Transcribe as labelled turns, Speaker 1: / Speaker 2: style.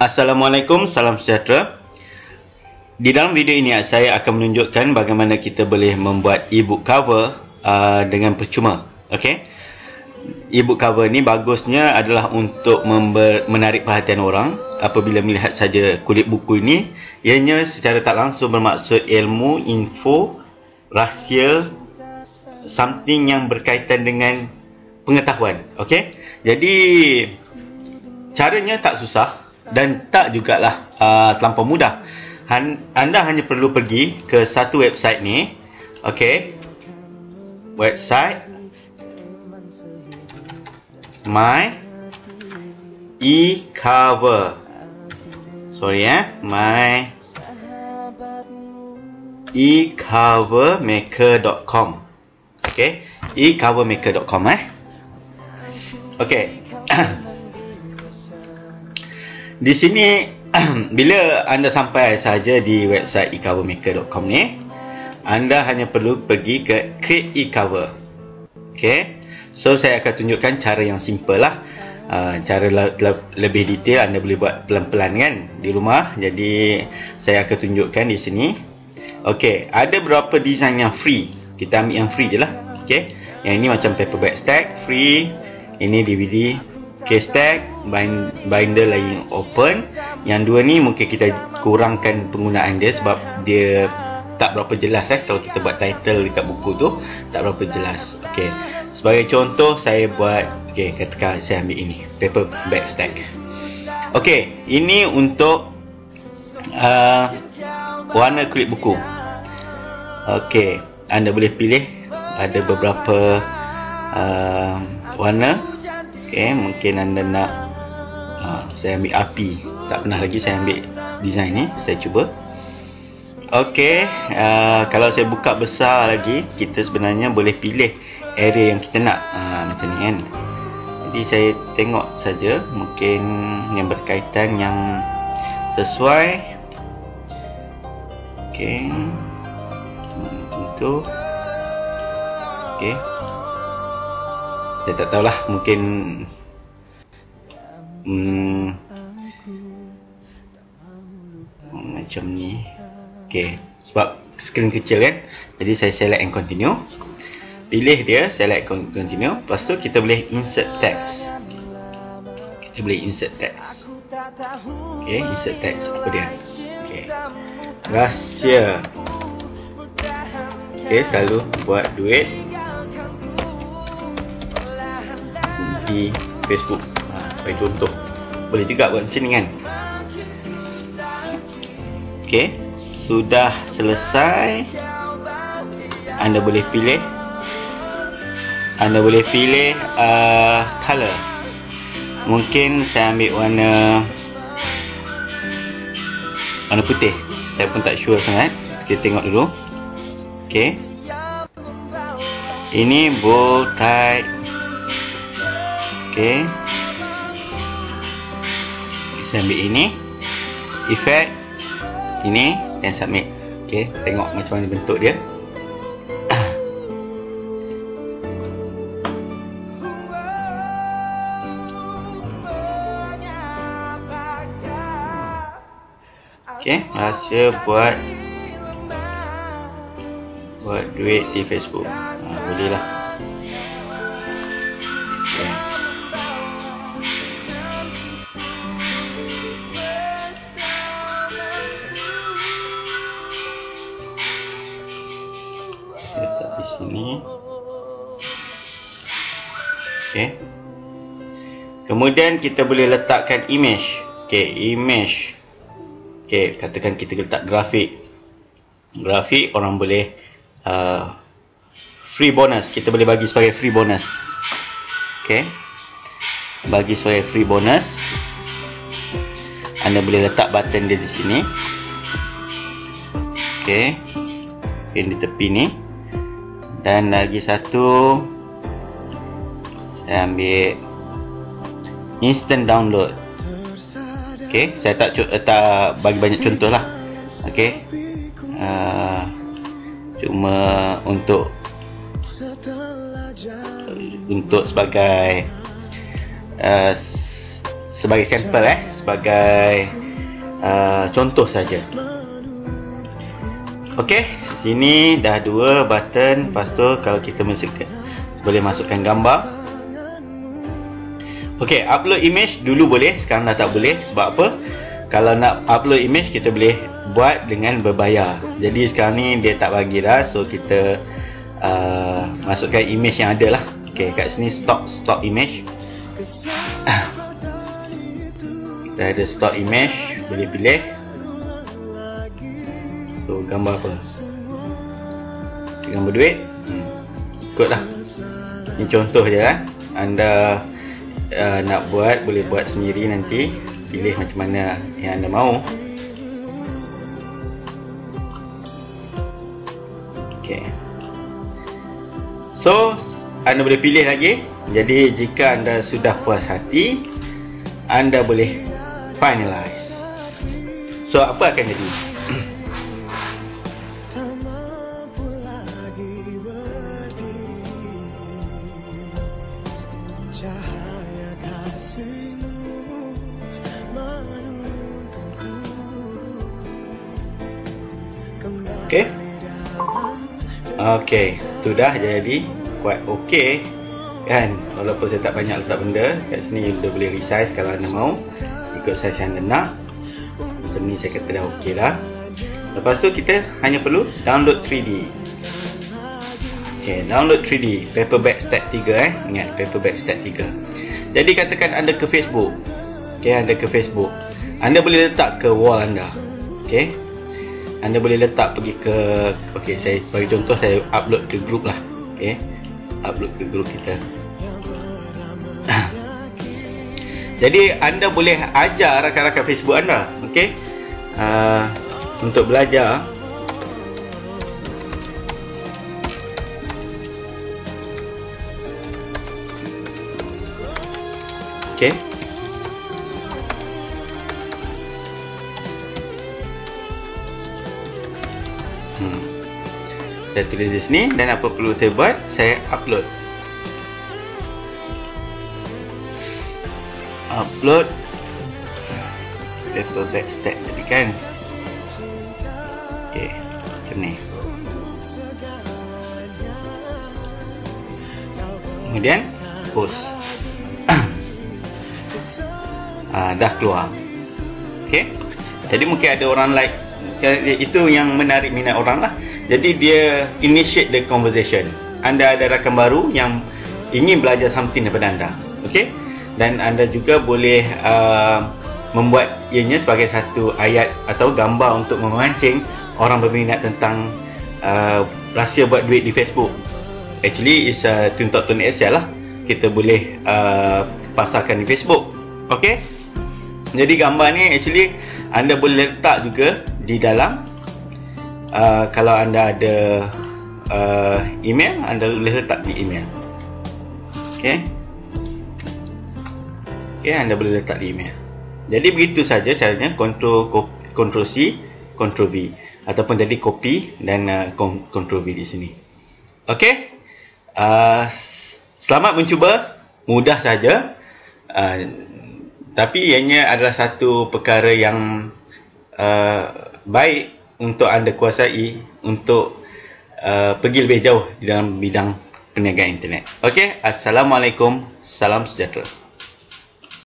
Speaker 1: Assalamualaikum, salam sejahtera. Di dalam video ini saya akan menunjukkan bagaimana kita boleh membuat e-book cover dengan percuma. Okey. E-book cover ni bagusnya adalah untuk menarik perhatian orang apabila melihat saja kulit buku ini. Ianya secara tak langsung bermaksud ilmu, info, rahsia, something yang berkaitan dengan pengetahuan. Okey. Jadi caranya tak susah dan tak jugalah terlampau mudah. Anda hanya perlu pergi ke satu website ni. Okey. Website My E-Cover. My ecovermaker.com. Okey, ecovermaker.com Okey. Di sini bila anda sampai saja di website ecovermaker.com ni, anda hanya perlu pergi ke create e-cover. Okey. So saya akan tunjukkan cara yang simple lah. Cara lebih detail anda boleh buat pelan-pelan kan di rumah. Jadi saya akan tunjukkan di sini. Okey, ada beberapa design yang free. Kita ambil yang free je lah. Okey. Yang ini macam paperback stack free. Ini DVD case tag, binder lain open. Yang dua ni mungkin kita kurangkan penggunaan dia sebab dia tak berapa jelas kalau kita buat title dekat buku tu tak berapa jelas. Okey. Sebagai contoh saya buat, okey, katakan saya ambil ini, paperback stack. Okey, ini untuk warna kulit buku. Okey, anda boleh pilih ada beberapa warna. Okay, mungkin anda nak saya ambil api. Tak pernah lagi saya ambil design ni. Saya cuba. Okey, kalau saya buka besar lagi, kita sebenarnya boleh pilih area yang kita nak. Macam ni kan. Jadi saya tengok saja mungkin yang berkaitan yang sesuai. Okey. Untuk okey. Saya tak tahulah, mungkin macam ni. Okey, sebab skrin kecil kan. Jadi saya select and continue. Pilih dia, select continue. Lepas tu kita boleh insert text. Okey, insert text. Apa dia? Okey, rahsia. Okey, selalu buat duit di Facebook. Sebagai contoh, boleh juga buat macam ni kan. Okey, sudah selesai. Anda boleh pilih color. Mungkin saya ambil warna putih. Saya pun tak sure sangat. Kita tengok dulu. Okey, ini bold type. Okey, saya ambil ini, effect ini dan submit. Okey, tengok macam mana bentuk dia. Okey, rahsia buat duit di Facebook. Boleh lah. Letak di sini. Okey. Kemudian kita boleh letakkan image. Okey, image. Okey, katakan kita letak grafik. Grafik orang boleh free bonus. Kita boleh bagi sebagai free bonus. Okey. Bagi sebagai free bonus. Anda boleh letak button dia di sini. Okey. Pin di tepi ni. Dan lagi satu, saya ambil instant download. Okey, saya tak bagi banyak contoh lah. Okey, cuma untuk sebagai sebagai sampel sebagai contoh saja. Okey, sini dah 2 button. Lepas tu kalau kita boleh masukkan gambar. Okey, upload image dulu boleh, sekarang dah tak boleh. Sebab apa? Kalau nak upload image kita boleh buat dengan berbayar. Jadi sekarang ni dia tak bagi dah. So kita masukkan image yang ada lah. Okey, kat sini stock image. Dah ada stock image, boleh pilih. So gambar apa? Gambar duit. Ikutlah. Ini contoh je kan. Anda nak buat, boleh buat sendiri nanti. Pilih macam mana yang anda mahu. Okay. So anda boleh pilih lagi. Jadi jika anda sudah puas hati, anda boleh finalize. So apa akan jadi? Okay. Okay, tu dah jadi quite okay kan. Walaupun saya tak banyak letak benda kat sini, anda boleh resize kalau anda mau ikut size yang anda nak. Macam ni saya kata dah okay dah. Lepas tu kita hanya perlu download 3D. Okay, download 3D paperback step 3 ingat paperback step 3. Jadi katakan anda ke Facebook. Okay, anda ke Facebook, anda boleh letak ke wall anda. Okay, anda boleh letak pergi ke, okay, saya bagi contoh, saya upload ke group lah. Okay, upload ke group kita. Jadi anda boleh ajar rakan-rakan Facebook anda, okay, untuk belajar. Okay, saya tulis di sini, dan apa perlu saya buat, saya upload paperback stack tadi kan. Ok, macam ni. Kemudian post. Dah keluar. Ok, jadi mungkin ada orang like. Itu yang menarik minat orang lah. Jadi dia initiate the conversation. Anda ada rakan baru yang ingin belajar something daripada anda. Okay, dan anda juga boleh membuat ianya sebagai satu ayat atau gambar untuk memancing orang berminat tentang rahsia buat duit di Facebook. Actually is tuntut Excel lah. Kita boleh pasarkan di Facebook. Okay, jadi gambar ni actually anda boleh letak juga di dalam, kalau anda ada email, anda boleh letak di email. Okay, anda boleh letak di email. Jadi begitu saja caranya, Ctrl C, Ctrl V, ataupun jadi copy dan Ctrl V di sini. Okay, selamat mencuba, mudah saja. Tapi ianya adalah satu perkara yang baik untuk anda kuasai untuk pergi lebih jauh di dalam bidang perniagaan internet. Okey, assalamualaikum, salam sejahtera.